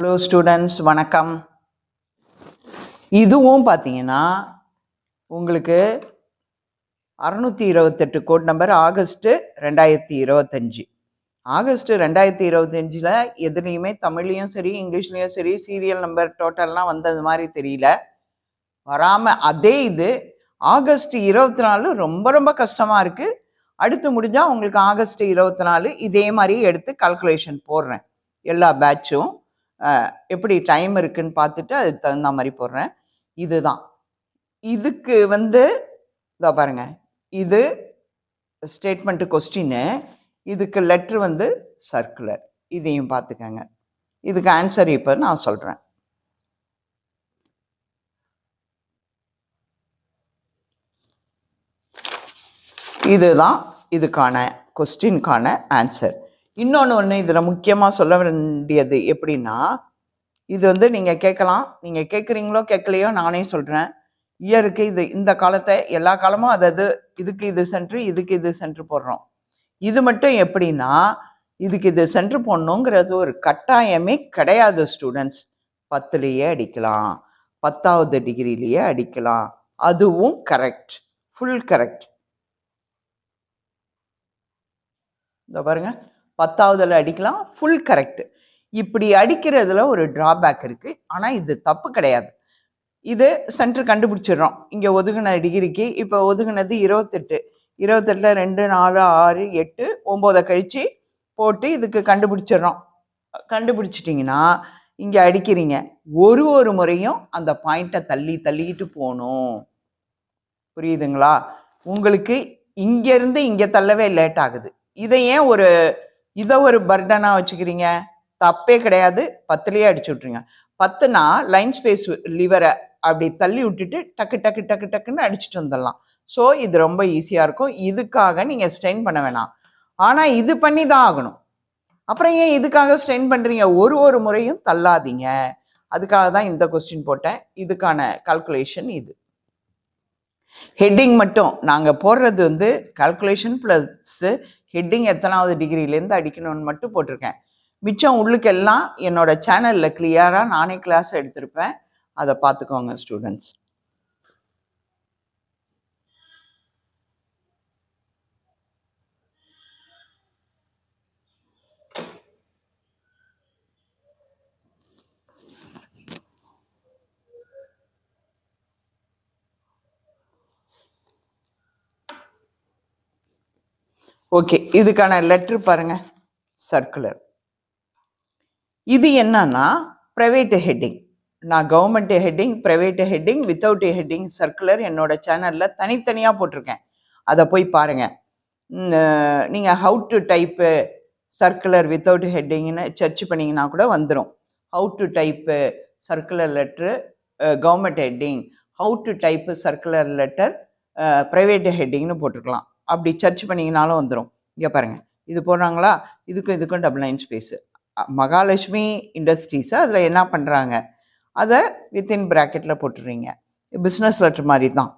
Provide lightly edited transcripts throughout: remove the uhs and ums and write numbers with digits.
Hello students, வணக்கம். இதுவும் பார்த்தீங்கன்னா உங்களுக்கு 628 கோட் நம்பர் ஆகஸ்ட்டு 2025. ஆகஸ்ட் 2025 எதுலேயுமே தமிழ்லையும் சரி இங்கிலீஷ்லேயும் சரி சீரியல் நம்பர் டோட்டல்லாம் வந்தது மாதிரி தெரியல. வராமல் அதே இது ஆகஸ்ட் 24 ரொம்ப ரொம்ப கஷ்டமாக இருக்குது. அடுத்து முடிஞ்சால் உங்களுக்கு ஆகஸ்ட் 24 இதே மாதிரி எடுத்து கால்குலேஷன் போடுறேன். எல்லா பேட்சும் எப்படி டைம் இருக்குன்னு பார்த்துட்டு அதுக்கு தகுந்த மாதிரி போடுறேன். இதுதான் இதுக்கு இதோ பாருங்க, இது ஸ்டேட்மெண்ட்டு கொஸ்டின்னு, இதுக்கு லெட்ரு சர்க்குலர். இதையும் பார்த்துக்கங்க. இதுக்கு ஆன்சர் இப்போ நான் சொல்கிறேன். இதுதான் இதுக்கான கொஸ்டின்கான ஆன்சர். இன்னொன்று இதில் முக்கியமாக சொல்ல வேண்டியது எப்படின்னா, இது நீங்கள் கேட்கலாம். நீங்கள் கேட்குறீங்களோ கேட்கலையோ நானே சொல்கிறேன். இயருக்கு இந்த காலத்தை எல்லா காலமும் அதாவது இதுக்கு இது சென்ட்ரு, இதுக்கு இது சென்ட்ரு போடுறோம். இது மட்டும் எப்படின்னா, இதுக்கு இது சென்ட்ரு போடணுங்கிறது ஒரு கட்டாயமே கிடையாது ஸ்டூடெண்ட்ஸ். 10லேயே அடிக்கலாம், 10வது டிகிரிலேயே அடிக்கலாம். அதுவும் கரெக்ட், ஃபுல் கரெக்ட். இந்த பாருங்க, 10வதுல அடிக்கலாம், ஃபுல் கரெக்ட். இப்படி அடிக்கிறதுல ஒரு ட்ராபேக் இருக்குது. ஆனால் இது தப்பு கிடையாது. இது சென்ட்ரு கண்டுபிடிச்சிடுறோம். இங்கே ஒதுங்கின டிகிரிக்கு இப்போ ஒதுங்கினது 28. 28ல் 2, 4, 6, 8, 9 கழித்து போட்டு இதுக்கு கண்டுபிடிச்சிடுறோம். கண்டுபிடிச்சிட்டிங்கன்னா இங்கே அடிக்கிறீங்க. ஒரு முறையும் அந்த பாயிண்ட்டை தள்ளிக்கிட்டு போகணும். புரியுதுங்களா? உங்களுக்கு இங்கேருந்து இங்கே தள்ளவே லேட் ஆகுது. இதை ஏன் இதை ஒரு பர்டனாக வச்சுக்கிறீங்க? தப்பே கிடையாது. 10லேயே அடிச்சு விட்ருங்க. 10னா லைன் ஸ்பேஸ் லிவரை அப்படி தள்ளி விட்டுட்டு டக்குன்னு அடிச்சுட்டு வந்துடலாம். ஸோ இது ரொம்ப ஈஸியாக இருக்கும். இதுக்காக நீங்கள் ஸ்ட்ரெயின் பண்ண வேணாம். ஆனால் இது பண்ணி தான் ஆகணும். அப்புறம் ஏன் இதுக்காக ஸ்ட்ரெயின் பண்ணுறீங்க? ஒரு முறையும் தள்ளாதீங்க. அதுக்காக தான் இந்த கொஸ்டின் போட்டேன். இதுக்கான கால்குலேஷன் இது. ஹெட்டிங் மட்டும் நாங்கள் போடுறது கால்குலேஷன் ப்ளஸ்ஸு ஹெட்டிங் எத்தனாவது டிகிரிலேருந்து அடிக்கணும்னு மட்டும் போட்டிருக்கேன். மிச்சம் உள்ளுக்கெல்லாம் என்னோட சேனலில் கிளியராக நானே கிளாஸ் எடுத்திருப்பேன். அதை பார்த்துக்கோங்க ஸ்டூடெண்ட்ஸ். ஓகே, இதுக்கான லெட்ரு பாருங்க, சர்க்குலர். இது என்னன்னா ப்ரைவேட் ஹெட்டிங். நான் government heading, private heading, without heading circular என்னோட சேனலில் தனித்தனியாக போட்டிருக்கேன். அதை போய் பாருங்கள். நீங்கள் how to type circular without ஹெட்டிங்னு சர்ச் பண்ணிங்கன்னா கூட வந்துடும். How to type circular letter government heading, how to type circular letter private ஹெட்டிங்னு போட்டிருக்கலாம். அப்படி சர்ச் பண்ணிங்கனாலும் வந்துடும். இங்கே பாருங்கள், இது போடுறாங்களா? இதுக்கும் டபுள் லைன் ஸ்பேஸு. மகாலட்சுமி இண்டஸ்ட்ரீஸை அதில் என்ன பண்ணுறாங்க, அதை வித்தின் ப்ராக்கெட்டில் போட்டுடுறீங்க. பிஸ்னஸ் லெட்ரு மாதிரி தான்.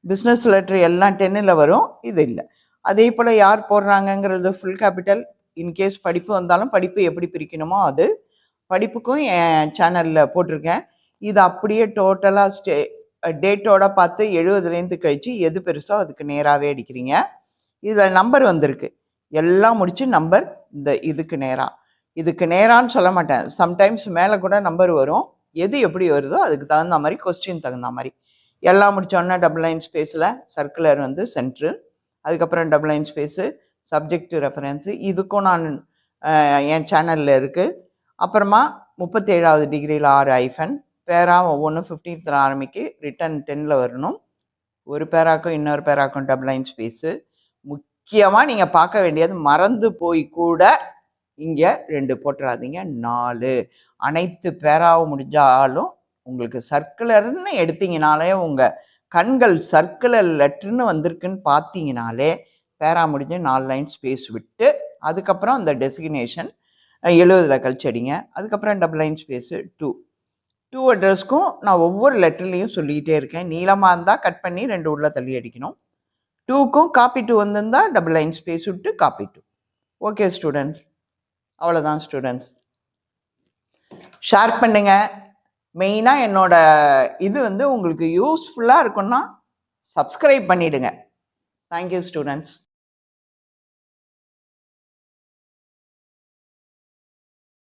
பிஸ்னஸ் லெட்ரு எல்லாம் 10ல் வரும், இது இல்லை. அதே போல் யார் போடுறாங்கங்கிறது ஃபுல் கேபிட்டல். இன்கேஸ் படிப்பு வந்தாலும் படிப்பு எப்படி பிரிக்கணுமோ அது படிப்புக்கும் என் சேனலில் போட்டிருக்கேன். இது அப்படியே டோட்டலாக டேட்டோட பார்த்து 70லேருந்து கழித்து எது பெருசோ அதுக்கு நேராகவே அடிக்கிறீங்க. இதில் நம்பர் வந்திருக்கு, எல்லாம் முடித்து நம்பர் இதுக்கு நேரான்னு சொல்ல மாட்டேன். சம்டைம்ஸ் மேலே கூட நம்பர் வரும். எது எப்படி வருதோ அதுக்கு தகுந்த மாதிரி, கொஸ்டின் தகுந்த மாதிரி. எல்லாம் முடித்தோன்னா டபுள் லைன் ஸ்பேஸில் சர்க்குலர் சென்ட்ரு, அதுக்கப்புறம் double line space subject reference. இதுக்கும் நான் என் சேனலில் இருக்குது. அப்புறமா 37வது டிகிரியில் 6 ஐஃபன், பேரா ஒவ்வொன்றும் 15th ஆரம்பிக்கு, ரிட்டன் 10ல் வரணும். ஒரு பேராக்கும் இன்னொரு பேராக்கும் டபுள் லைன் ஸ்பேஸு. முக்கியமாக நீங்கள் பார்க்க வேண்டியது, மறந்து போய் கூட இங்கே 2 போட்டுறாதீங்க, 4. அனைத்து பேராவும் முடிஞ்சாலும் உங்களுக்கு சர்க்குலர்னு எடுத்தீங்கனாலே உங்கள் கண்கள் சர்க்குலர் லெட்டர்னு வந்திருக்குன்னு பார்த்தீங்கனாலே பேரா முடிஞ்சு 4 லைன் ஸ்பேஸ் விட்டு அதுக்கப்புறம் அந்த டெசிக்னேஷன் 70ல் கழிச்சு அடிங்க. அதுக்கப்புறம் டபுள் லைன் ஸ்பேஸு 2 அட்ரஸ்க்கும் நான் ஒவ்வொரு லெட்டர்லேயும் சொல்லிக்கிட்டே இருக்கேன். நீளமாக இருந்தால் கட் பண்ணி 2 உள்ள தள்ளி அடிக்கணும். 2க்கும் காப்பி 2 வந்திருந்தால் டபுள் லைன் ஸ்பேஸ் விட்டு காப்பி 2. ஓகே ஸ்டூடெண்ட்ஸ், அவ்வளோதான் ஸ்டூடெண்ட்ஸ். ஷேர் பண்ணுங்க. மெயினாக என்னோட இது வந்து உங்களுக்கு யூஸ்ஃபுல்லாக இருக்குன்னா சப்ஸ்கிரைப் பண்ணிடுங்க. Thank you students.